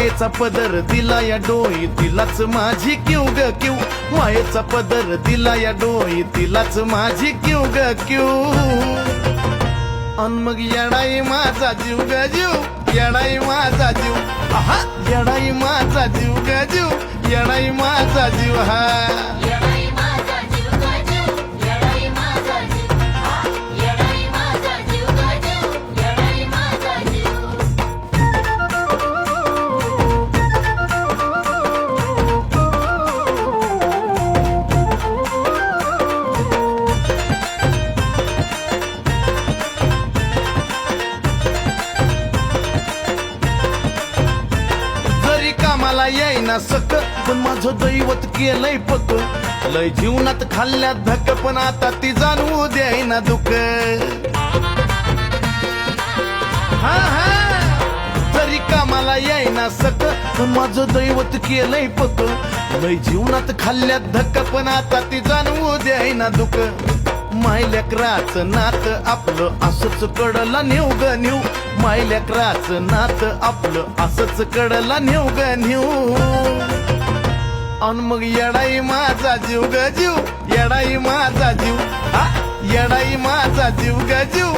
मायेचा पदर दिला या डोई तिलाच माझी क्यू ग क्यू, मायेचा पदर दिला या डोई तिलाच माझी क्यू ग क्यू. अन मग येडाई माझा जीव ग जीव, येडाई माझा जीव, आहा येडाई माझा जीव ग जीव, येडाई माझा जीव हा. कामाला येईना सक पण माझं दैवत केलंय पक, लय जीवनात खाल्ल्यात धक पण आता ती जाणवू द्यायना दुःख. हा हा जरी कामाला येईना सक पण माझं दैवत केलंय पक, लय जीवनात खाल्ल्यात धक पण आता ती जाणवू द्यायना दुःख. मायलेकराचं नात आपलं असंच कडला नेऊ ग नेऊ, मायलेकराचं नात आपलं असंच कडला नेऊ ग नेऊ. अन मग येडाई माझा जीव ग जीव, येडाई माझा जीव, हा येडाई माझा जीव ग जीव.